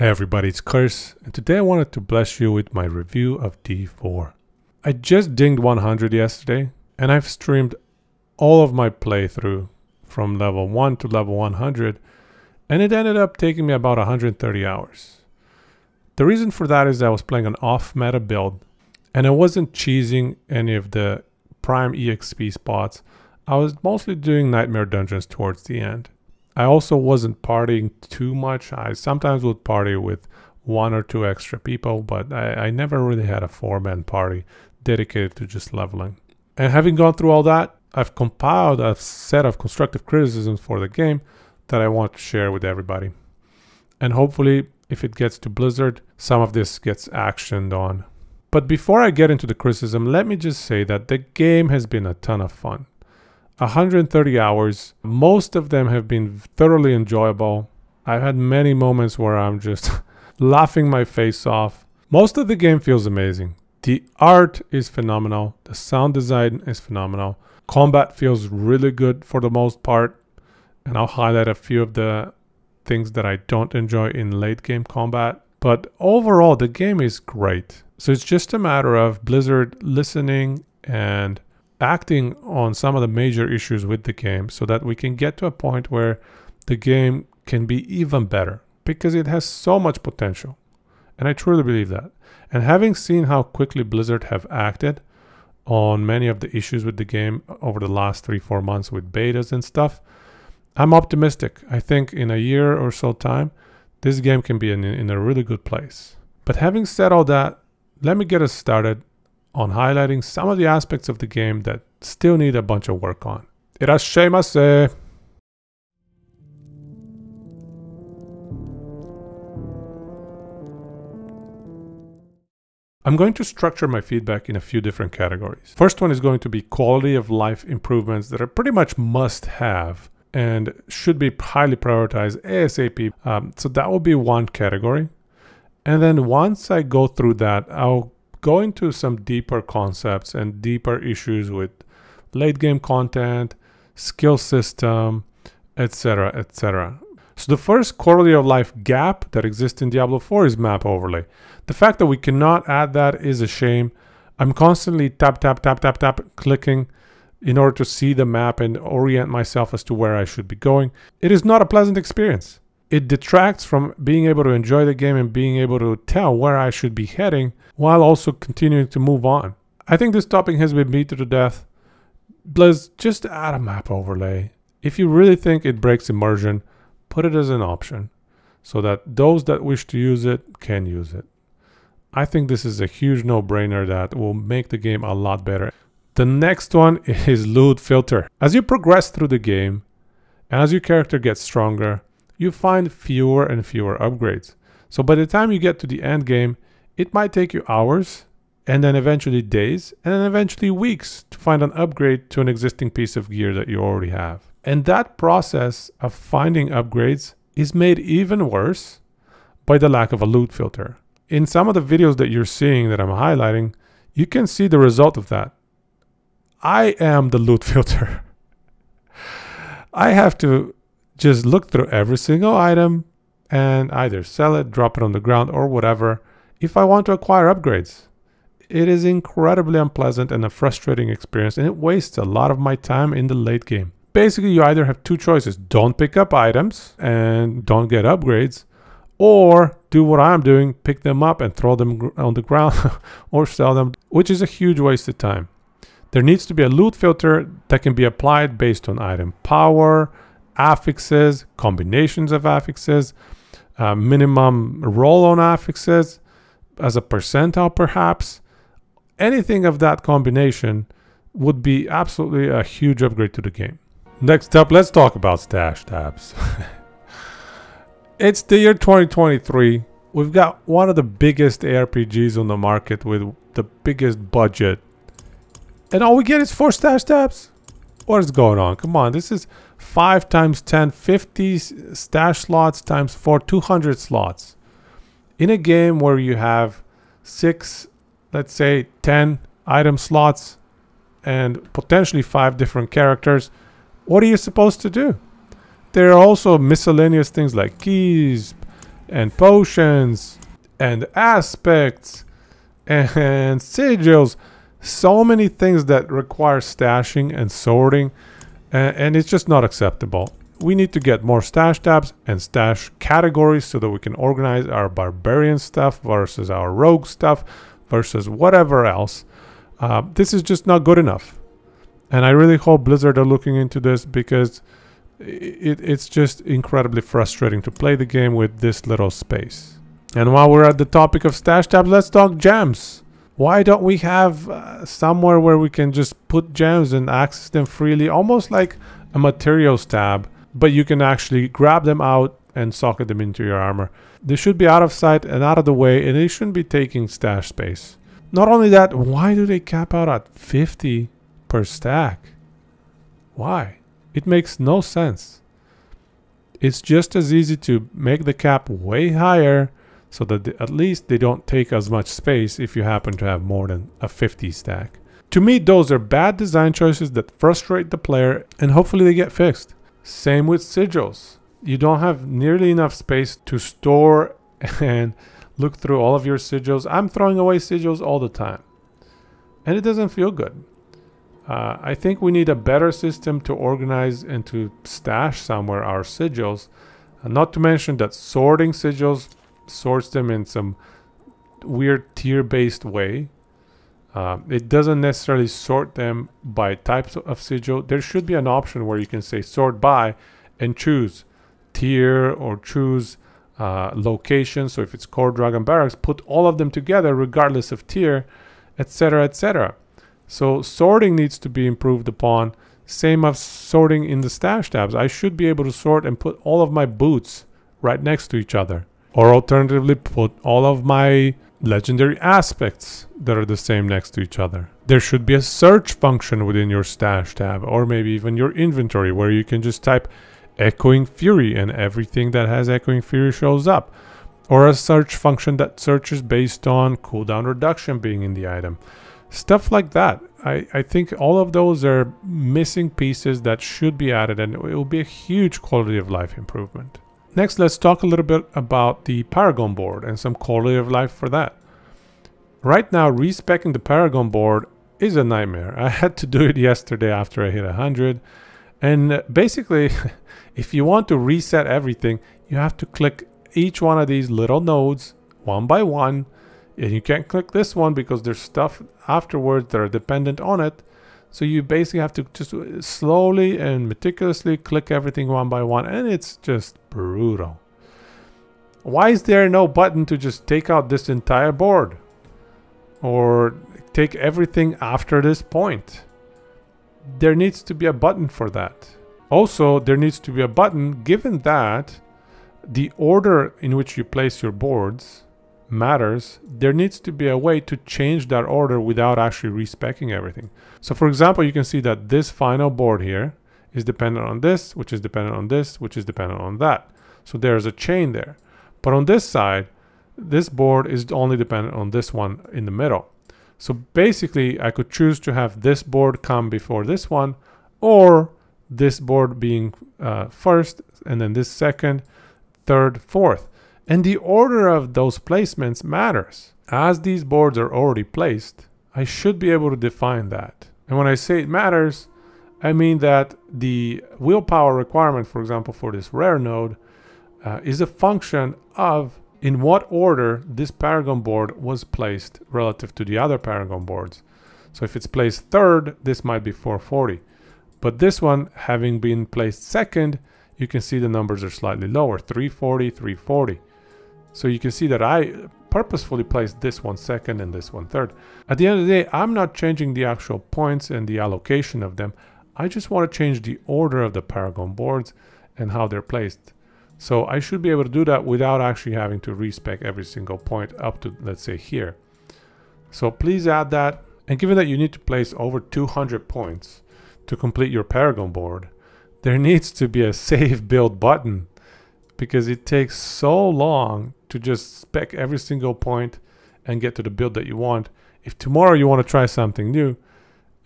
Hey everybody, it's Curse, and today I wanted to bless you with my review of D4. I just dinged 100 yesterday, and I've streamed all of my playthrough from level 1 to level 100, and it ended up taking me about 130 hours. The reason for that is I was playing an off-meta build, and I wasn't cheesing any of the prime EXP spots. I was mostly doing nightmare dungeons towards the end. I also wasn't partying too much. I sometimes would party with one or two extra people, but I never really had a four-man party dedicated to just leveling. And having gone through all that, I've compiled a set of constructive criticisms for the game that I want to share with everybody. And hopefully, if it gets to Blizzard, some of this gets actioned on. But before I get into the criticism, let me just say that the game has been a ton of fun. 130 hours, most of them have been thoroughly enjoyable. I've had many moments where I'm just laughing my face off. Most of the game feels amazing. The art is phenomenal. The sound design is phenomenal. Combat feels really good for the most part. And I'll highlight a few of the things that I don't enjoy in late game combat. But overall, the game is great. So it's just a matter of Blizzard listening and acting on some of the major issues with the game so that we can get to a point where the game can be even better, because it has so much potential. And I truly believe that. And having seen how quickly Blizzard have acted on many of the issues with the game over the last 3-4 months with betas and stuff, I'm optimistic. I think in a year or so time, this game can be in a really good place. But having said all that, let me get us started on highlighting some of the aspects of the game that still need a bunch of work on. Irashaimase! I'm going to structure my feedback in a few different categories. First one is going to be quality of life improvements that are pretty much must-have and should be highly prioritized ASAP. So that will be one category. And then once I go through that, I'll go into some deeper concepts and deeper issues with late game content, skill system, etc., etc. So the first quality of life gap that exists in Diablo 4 is map overlay. The fact that we cannot add that is a shame. I'm constantly tap, clicking in order to see the map and orient myself as to where I should be going. It is not a pleasant experience. It detracts from being able to enjoy the game and being able to tell where I should be heading while also continuing to move on. I think this topic has been beaten to death. Blizz, just add a map overlay. If you really think it breaks immersion, put it as an option so that those that wish to use it can use it. I think this is a huge no-brainer that will make the game a lot better. The next one is loot filter. As you progress through the game and as your character gets stronger, you find fewer and fewer upgrades. So by the time you get to the end game, it might take you hours, and then eventually days, and then eventually weeks to find an upgrade to an existing piece of gear that you already have. And that process of finding upgrades is made even worse by the lack of a loot filter. In some of the videos that you're seeing that I'm highlighting, you can see the result of that. I am the loot filter. I have to just look through every single item and either sell it, drop it on the ground, or whatever if I want to acquire upgrades. It is incredibly unpleasant and a frustrating experience, and it wastes a lot of my time in the late game. Basically, you either have two choices. Don't pick up items and don't get upgrades, or do what I'm doing, pick them up and throw them on the ground or sell them, which is a huge waste of time. There needs to be a loot filter that can be applied based on item power, affixes, combinations of affixes, minimum roll on affixes, as a percentile perhaps. Anything of that combination would be absolutely a huge upgrade to the game. Next up, let's talk about stash tabs. It's the year 2023. We've got one of the biggest ARPGs on the market with the biggest budget. And all we get is 4 stash tabs? What is going on? Come on, this is 5 times 10, 50 stash slots times 4, 200 slots. In a game where you have 6, let's say 10 item slots and potentially 5 different characters, what are you supposed to do? There are also miscellaneous things like keys, and potions and aspects and sigils. So many things that require stashing and sorting, and it's just not acceptable. We need to get more stash tabs and stash categories so that we can organize our barbarian stuff versus our rogue stuff versus whatever else. This is just not good enough. And I really hope Blizzard are looking into this, because it's just incredibly frustrating to play the game with this little space. And while we're at the topic of stash tabs, let's talk gems. Why don't we have somewhere where we can just put gems and access them freely, almost like a materials tab, but you can actually grab them out and socket them into your armor. They should be out of sight and out of the way, and they shouldn't be taking stash space. Not only that, why do they cap out at 50 per stack? Why? It makes no sense. It's just as easy to make the cap way higher so that at least they don't take as much space if you happen to have more than a 50 stack. To me, those are bad design choices that frustrate the player, and hopefully they get fixed. Same with sigils. You don't have nearly enough space to store and look through all of your sigils. I'm throwing away sigils all the time, and it doesn't feel good. I think we need a better system to organize and to stash somewhere our sigils. Not to mention that sorting sigils sorts them in some weird tier-based way. It doesn't necessarily sort them by types of sigil. There should be an option where you can say sort by and choose tier or choose location. So if it's core dragon barracks, put all of them together regardless of tier, etc., etc. So sorting needs to be improved upon. Same as sorting in the stash tabs. I should be able to sort and put all of my boots right next to each other. Or alternatively, put all of my legendary aspects that are the same next to each other. There should be a search function within your stash tab, or maybe even your inventory, where you can just type Echoing Fury and everything that has Echoing Fury shows up. Or a search function that searches based on cooldown reduction being in the item. Stuff like that. I think all of those are missing pieces that should be added, and it will be a huge quality of life improvement. Next, let's talk a little bit about the Paragon board and some quality of life for that. Right now, respecking the Paragon board is a nightmare. I had to do it yesterday after I hit 100. And basically, if you want to reset everything, you have to click each one of these little nodes one by one. And you can't click this one because there's stuff afterwards that are dependent on it. So you basically have to just slowly and meticulously click everything one by one, and it's just brutal. Why is there no button to just take out this entire board? Or take everything after this point? There needs to be a button for that. Also, there needs to be a button, given that the order in which you place your boards matters, there needs to be a way to change that order without actually respecking everything. So for example, you can see that this final board here is dependent on this, which is dependent on this, which is dependent on that. So there's a chain there. But on this side, this board is only dependent on this one in the middle. So basically, I could choose to have this board come before this one, or this board being first, and then this second, third, fourth. And the order of those placements matters. As these boards are already placed, I should be able to define that. And when I say it matters, I mean that the willpower requirement, for example, for this rare node, is a function of in what order this Paragon board was placed relative to the other Paragon boards. So if it's placed third, this might be 440. But this one, having been placed second, you can see the numbers are slightly lower, 340, 340. So you can see that I purposefully placed this one second and this one third. At the end of the day, I'm not changing the actual points and the allocation of them. I just want to change the order of the Paragon boards and how they're placed. So I should be able to do that without actually having to respec every single point up to, let's say, here. So please add that. And given that you need to place over 200 points to complete your Paragon board, there needs to be a save build button, because it takes so long to just spec every single point and get to the build that you want. If tomorrow you want to try something new,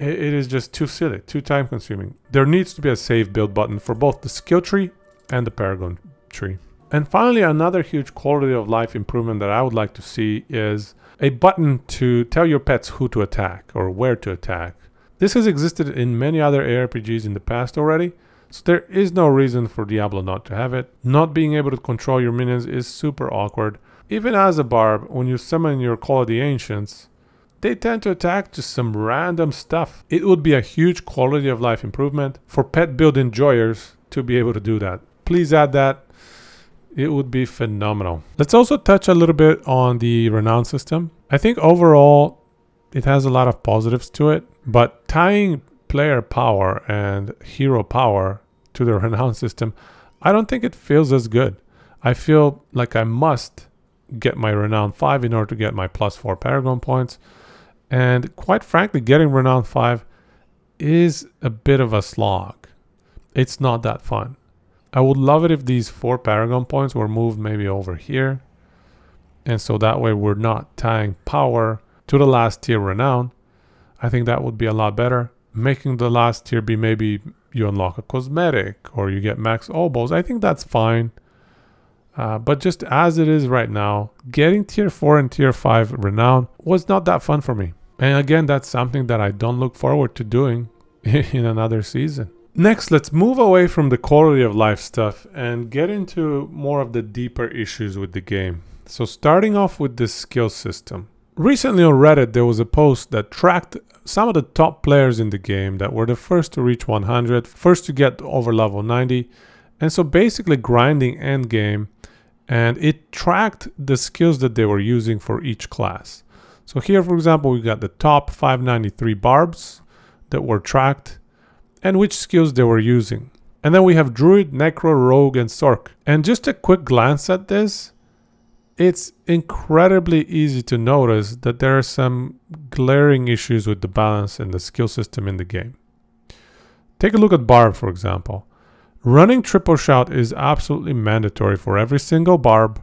it is just too silly, too time consuming. There needs to be a save build button for both the skill tree and the Paragon tree. And finally, another huge quality of life improvement that I would like to see is a button to tell your pets who to attack or where to attack. This has existed in many other ARPGs in the past already, so there is no reason for Diablo not to have it. Not being able to control your minions is super awkward. Even as a Barb, when you summon your Call of the Ancients, they tend to attack just some random stuff. It would be a huge quality of life improvement for pet build enjoyers to be able to do that. Please add that. It would be phenomenal. Let's also touch a little bit on the Renown system. I think overall it has a lot of positives to it, but tying player power and hero power to the Renown system, I don't think it feels as good. I feel like I must get my Renown 5 in order to get my +4 Paragon points. And quite frankly, getting Renown 5 is a bit of a slog. It's not that fun. I would love it if these 4 Paragon points were moved maybe over here. And so that way we're not tying power to the last tier Renown. I think that would be a lot better. Making the last tier be maybe you unlock a cosmetic or you get max oboes. I think that's fine. But just as it is right now, getting tier 4 and tier 5 Renown was not that fun for me. And again, that's something that I don't look forward to doing in another season. Next, let's move away from the quality of life stuff and get into more of the deeper issues with the game. So starting off with the skill system. Recently on Reddit, there was a post that tracked some of the top players in the game that were the first to reach 100, first to get over level 90. And so basically grinding endgame, and it tracked the skills that they were using for each class. So here, for example, we got the top 593 Barbs that were tracked and which skills they were using. And then we have Druid, Necro, Rogue, and Sorc. And just a quick glance at this, it's incredibly easy to notice that there are some glaring issues with the balance and the skill system in the game. Take a look at Barb, for example. Running triple shout is absolutely mandatory for every single Barb,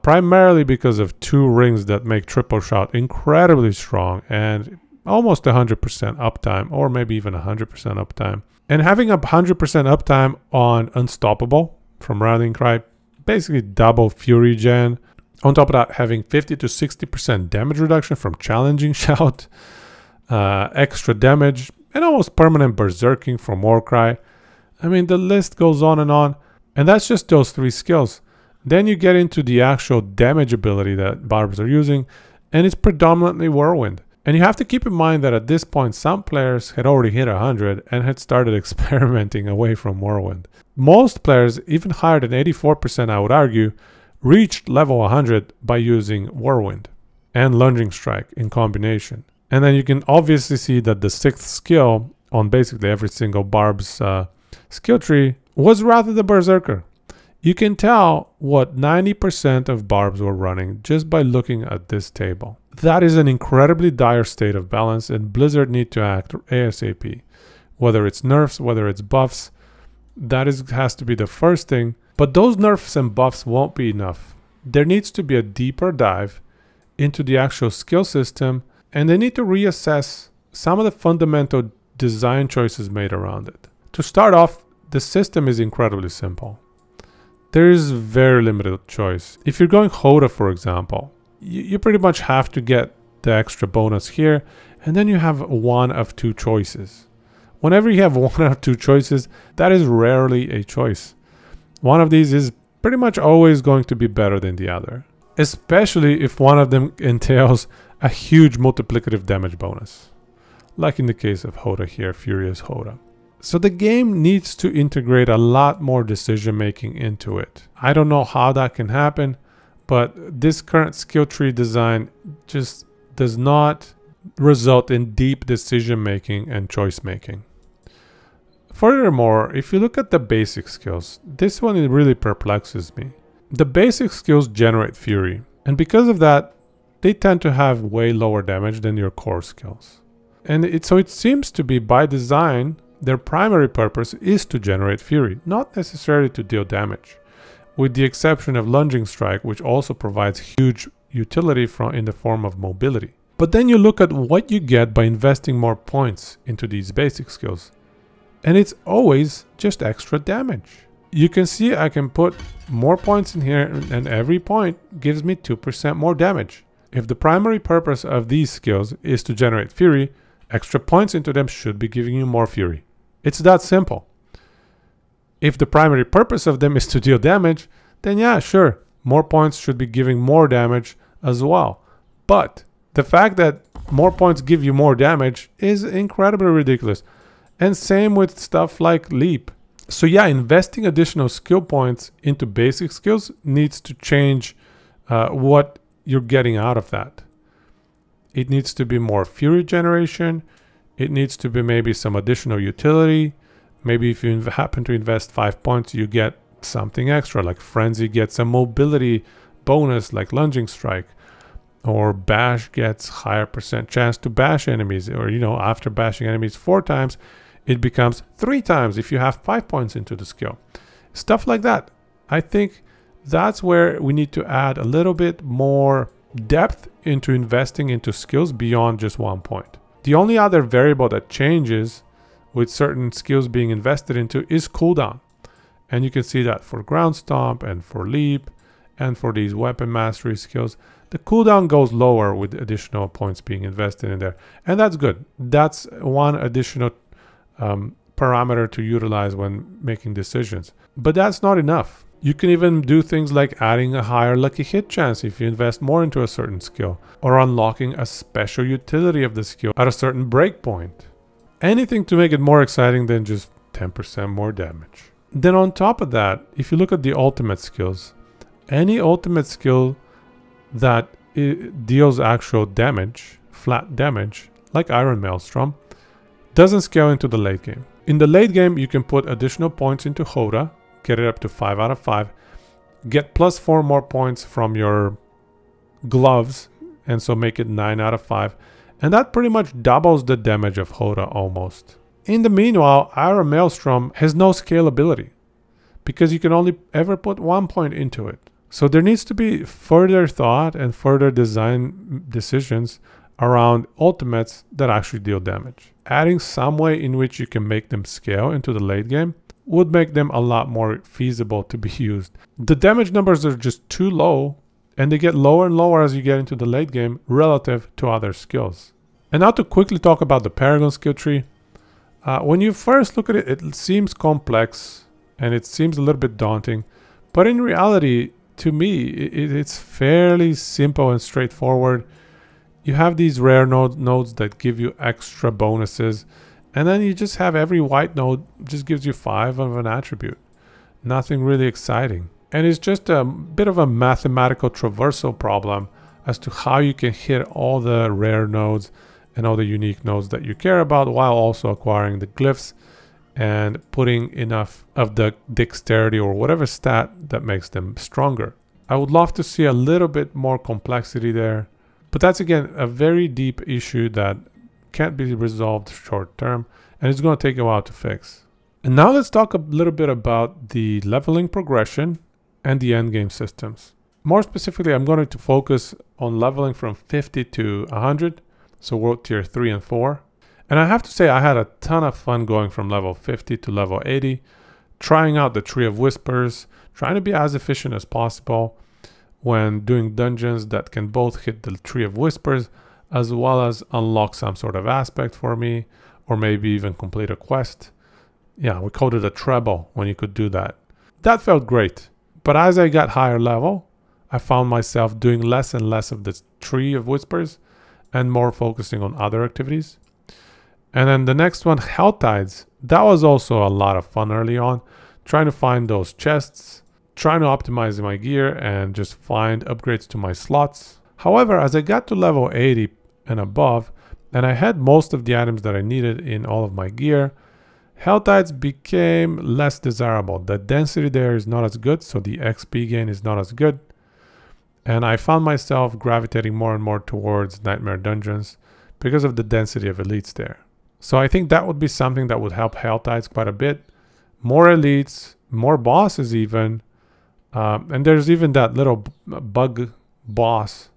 primarily because of 2 rings that make triple shout incredibly strong and almost 100% uptime, or maybe even 100% uptime. And having a 100% uptime on Unstoppable from Rallying Cry, basically double Fury gen. On top of that, having 50 to 60% damage reduction from Challenging Shout, extra damage, and almost permanent Berserking from Warcry. I mean, the list goes on, and that's just those 3 skills. Then you get into the actual damage ability that Barbs are using, and it's predominantly Whirlwind. And you have to keep in mind that at this point, some players had already hit 100 and had started experimenting away from Whirlwind. Most players, even higher than 84%, I would argue, reached level 100 by using Whirlwind and Lunging Strike in combination. And then you can obviously see that the 6th skill on basically every single Barb's skill tree was rather the Berserker. You can tell what 90% of Barbs were running just by looking at this table. That is an incredibly dire state of balance, and Blizzard need to act ASAP. Whether it's nerfs, whether it's buffs, that has to be the first thing. But those nerfs and buffs won't be enough. There needs to be a deeper dive into the actual skill system, and they need to reassess some of the fundamental design choices made around it. To start off, the system is incredibly simple. There is very limited choice. If you're going Hoda, for example, you pretty much have to get the extra bonus here, and then you have 1 of 2 choices. Whenever you have 1 out of 2 choices, that is rarely a choice. One of these is pretty much always going to be better than the other, especially if one of them entails a huge multiplicative damage bonus, like in the case of Hoda here, Furious Hoda. So the game needs to integrate a lot more decision making into it. I don't know how that can happen, but this current skill tree design just does not result in deep decision making and choice making. Furthermore, if you look at the basic skills, this one really perplexes me. The basic skills generate fury, and because of that, they tend to have way lower damage than your core skills. And so it seems to be by design, their primary purpose is to generate fury, not necessarily to deal damage, with the exception of Lunging Strike, which also provides huge utility in the form of mobility. But then you look at what you get by investing more points into these basic skills, and it's always just extra damage. You can see I can put more points in here, and every point gives me 2% more damage. If the primary purpose of these skills is to generate fury, extra points into them should be giving you more fury. It's that simple. If the primary purpose of them is to deal damage, then yeah, sure, more points should be giving more damage as well. But the fact that more points give you more damage is incredibly ridiculous. And same with stuff like leap. So yeah, investing additional skill points into basic skills needs to change what you're getting out of that. It needs to be more fury generation. It needs to be maybe some additional utility. Maybe if you happen to invest 5 points, you get something extra, like Frenzy gets a mobility bonus like Lunging Strike. Or Bash gets higher % chance to bash enemies. Or, you know, after bashing enemies 4 times, it becomes 3 times if you have 5 points into the skill. Stuff like that. I think that's where we need to add a little bit more depth into investing into skills beyond just 1 point. The only other variable that changes with certain skills being invested into is cooldown. And you can see that for Ground Stomp and for Leap and for these weapon mastery skills, the cooldown goes lower with additional points being invested in there. And that's good. That's one additional parameter to utilize when making decisions. But that's not enough. You can even do things like adding a higher lucky hit chance if you invest more into a certain skill, or unlocking a special utility of the skill at a certain breakpoint. Anything to make it more exciting than just 10% more damage. Then on top of that, if you look at the ultimate skills, any ultimate skill that deals actual damage, flat damage, like Iron Maelstrom, doesn't scale into the late game. In the late game, you can put additional points into Hoda, get it up to 5 out of 5, get +4 more points from your gloves, and so make it 9 out of 5, and that pretty much doubles the damage of Hoda almost. In the meanwhile, Iron Maelstrom has no scalability, because you can only ever put 1 point into it. So there needs to be further thought and further design decisions around ultimates that actually deal damage. Adding some way in which you can make them scale into the late game would make them a lot more feasible to be used. The damage numbers are just too low, and they get lower and lower as you get into the late game relative to other skills. And now to quickly talk about the Paragon skill tree. When you first look at it, it seems complex and it seems a little bit daunting, but in reality, to me, it's fairly simple and straightforward. You have these rare nodes that give you extra bonuses, and then you just have every white node just gives you 5 of an attribute. Nothing really exciting. And it's just a bit of a mathematical traversal problem as to how you can hit all the rare nodes and all the unique nodes that you care about, while also acquiring the glyphs and putting enough of the dexterity or whatever stat that makes them stronger. I would love to see a little bit more complexity there, but that's again a very deep issue that can't be resolved short term, and it's going to take a while to fix. And now let's talk a little bit about the leveling progression and the endgame systems. More specifically, I'm going to focus on leveling from 50 to 100, so world tier 3 and 4. And I have to say I had a ton of fun going from level 50 to level 80, trying out the Tree of Whispers, trying to be as efficient as possible when doing dungeons that can both hit the Tree of Whispers as well as unlock some sort of aspect for me, or maybe even complete a quest. Yeah, we called it a treble when you could do that. That felt great. But as I got higher level, I found myself doing less and less of the Tree of Whispers and more focusing on other activities. And then the next one, Hell Tides, that was also a lot of fun early on, trying to find those chests, trying to optimize my gear and just find upgrades to my slots. However, as I got to level 80 and above, and I had most of the items that I needed in all of my gear, Hell Tides became less desirable. The density there is not as good, so the XP gain is not as good. And I found myself gravitating more and more towards Nightmare Dungeons because of the density of elites there. So I think that would be something that would help Hell Tides quite a bit. More elites, more bosses even. And there's even that little bug boss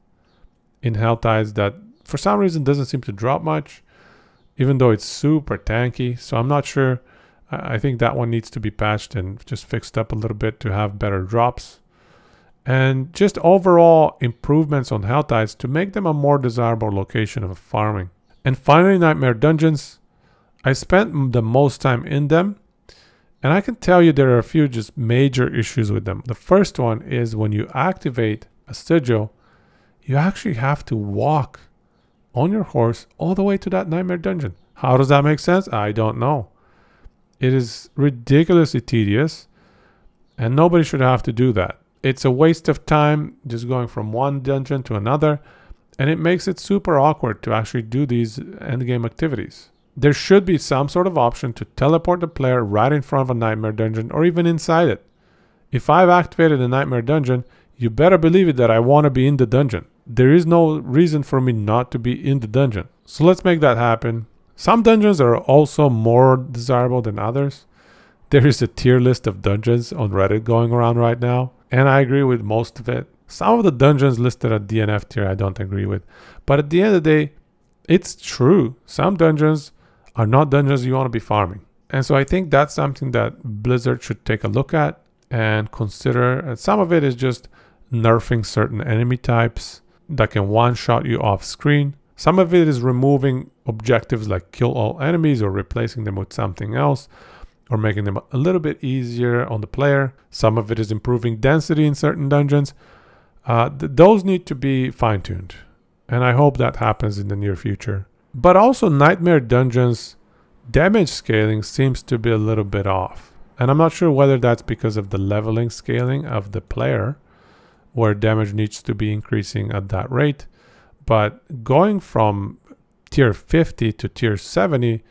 in Hell Tides that for some reason doesn't seem to drop much, even though it's super tanky. So I'm not sure I think that one needs to be patched and just fixed up a little bit to have better drops. And just overall improvements on Hell Tides to make them a more desirable location of farming. And finally, Nightmare Dungeons. I spent the most time in them, and I can tell you there are a few just major issues with them. The first one is when you activate a sigil, you actually have to walk on your horse all the way to that Nightmare Dungeon. How does that make sense? I don't know. It is ridiculously tedious, and nobody should have to do that. It's a waste of time just going from one dungeon to another, and it makes it super awkward to actually do these endgame activities. There should be some sort of option to teleport the player right in front of a Nightmare Dungeon or even inside it. If I've activated a Nightmare Dungeon, you better believe it that I want to be in the dungeon. There is no reason for me not to be in the dungeon. So let's make that happen. Some dungeons are also more desirable than others. There is a tier list of dungeons on Reddit going around right now, and I agree with most of it. Some of the dungeons listed at DNF tier I don't agree with. But at the end of the day, it's true. Some dungeons are not dungeons you want to be farming. And so I think that's something that Blizzard should take a look at and consider. And some of it is just nerfing certain enemy types that can one-shot you off screen. Some of it is removing objectives like kill all enemies or replacing them with something else, or making them a little bit easier on the player. Some of it is improving density in certain dungeons. Those need to be fine-tuned, and I hope that happens in the near future. But also Nightmare Dungeons damage scaling seems to be a little bit off, and I'm not sure whether that's because of the leveling scaling of the player, where damage needs to be increasing at that rate. But going from tier 50 to tier 70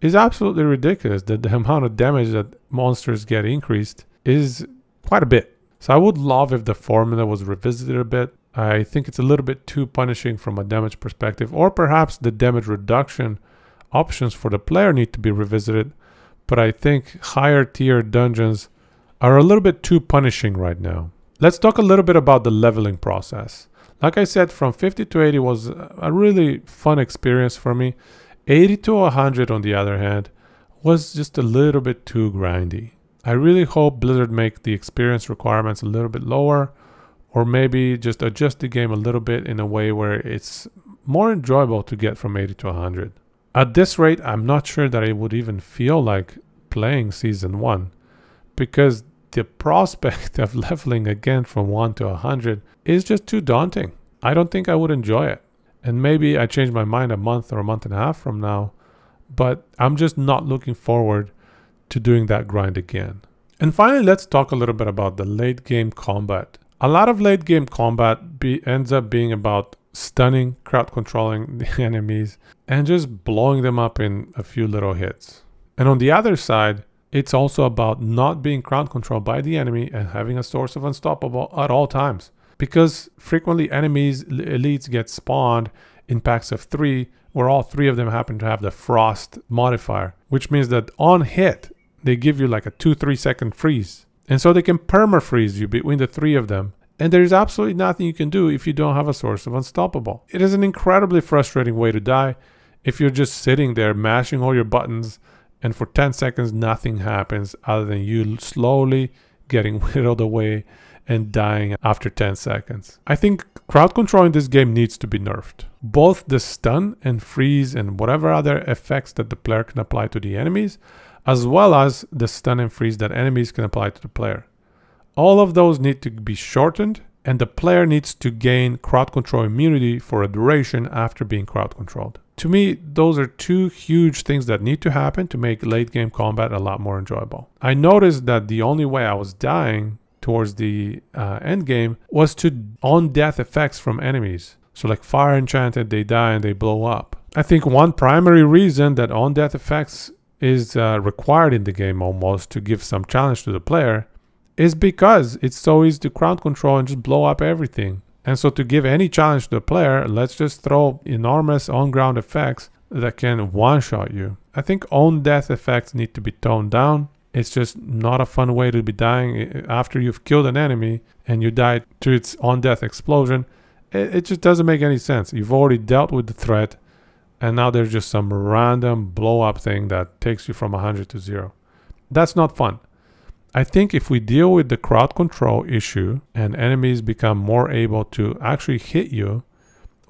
is absolutely ridiculous. The amount of damage that monsters get increased is quite a bit. So I would love if the formula was revisited a bit. I think it's a little bit too punishing from a damage perspective, or perhaps the damage reduction options for the player need to be revisited. But I think higher tier dungeons are a little bit too punishing right now. Let's talk a little bit about the leveling process. Like I said, from 50 to 80 was a really fun experience for me. 80 to 100, on the other hand, was just a little bit too grindy. I really hope Blizzard make the experience requirements a little bit lower, or maybe just adjust the game a little bit in a way where it's more enjoyable to get from 80 to 100. At this rate, I'm not sure that I would even feel like playing Season 1, because the prospect of leveling again from 1 to 100 is just too daunting. I don't think I would enjoy it. And maybe I change my mind a month or a month and a half from now, but I'm just not looking forward to doing that grind again. And finally, let's talk a little bit about the late game combat. A lot of late game combat ends up being about stunning, crowd controlling the enemies, and just blowing them up in a few little hits. And on the other side, it's also about not being crowd controlled by the enemy and having a source of unstoppable at all times. Because frequently enemies, elites get spawned in packs of 3, where all 3 of them happen to have the frost modifier, which means that on hit, they give you like a 2-3 second freeze. And so they can perma-freeze you between the 3 of them. And there is absolutely nothing you can do if you don't have a source of unstoppable. It is an incredibly frustrating way to die if you're just sitting there mashing all your buttons and for 10 seconds nothing happens other than you slowly getting whittled away and dying after 10 seconds. I think crowd control in this game needs to be nerfed. Both the stun and freeze and whatever other effects that the player can apply to the enemies, as well as the stun and freeze that enemies can apply to the player. All of those need to be shortened, and the player needs to gain crowd control immunity for a duration after being crowd controlled. To me, those are 2 huge things that need to happen to make late game combat a lot more enjoyable. I noticed that the only way I was dying towards the end game was to on-death effects from enemies. So like fire enchanted, they die and they blow up. I think one primary reason that on-death effects is required in the game almost to give some challenge to the player is because it's so easy to crowd control and just blow up everything. And so to give any challenge to the player, let's just throw enormous on-ground effects that can one-shot you. I think on-death effects need to be toned down. It's just not a fun way to be dying after you've killed an enemy and you die to its on-death explosion. It just doesn't make any sense. You've already dealt with the threat, and now there's just some random blow-up thing that takes you from 100 to 0. That's not fun. I think if we deal with the crowd control issue and enemies become more able to actually hit you,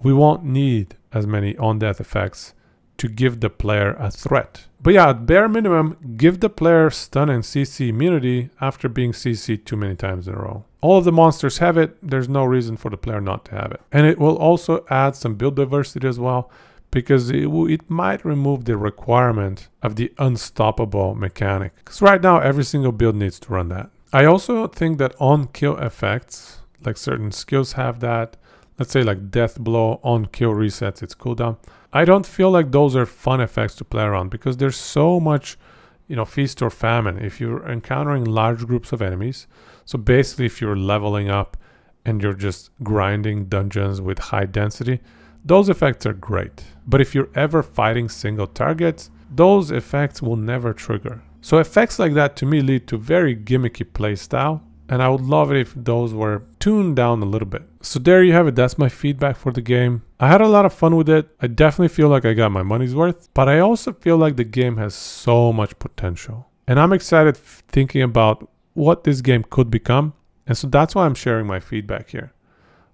we won't need as many on-death effects to give the player a threat. But yeah, at bare minimum, give the player stun and CC immunity after being CC'd too many times in a row. All of the monsters have it, there's no reason for the player not to have it. And it will also add some build diversity as well, because it might remove the requirement of the unstoppable mechanic. Because right now, every single build needs to run that. I also think that on-kill effects, like certain skills have that, let's say like death blow, on-kill resets its cooldown. I don't feel like those are fun effects to play around because there's so much, feast or famine. If you're encountering large groups of enemies, so basically if you're leveling up and you're just grinding dungeons with high density, those effects are great. But if you're ever fighting single targets, those effects will never trigger. So effects like that to me lead to very gimmicky playstyle, and I would love it if those were tuned down a little bit. So there you have it. That's my feedback for the game. I had a lot of fun with it. I definitely feel like I got my money's worth, but I also feel like the game has so much potential. And I'm excited thinking about what this game could become. And so that's why I'm sharing my feedback here.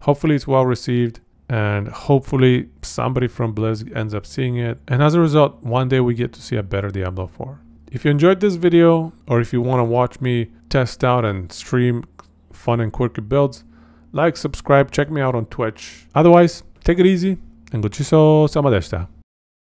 Hopefully it's well received, and hopefully somebody from Blizz ends up seeing it. And as a result, one day we get to see a better Diablo 4. If you enjoyed this video, or if you want to watch me test out and stream fun and quirky builds, like, subscribe, check me out on Twitch. Otherwise, take it easy, and gochiso sama deshita.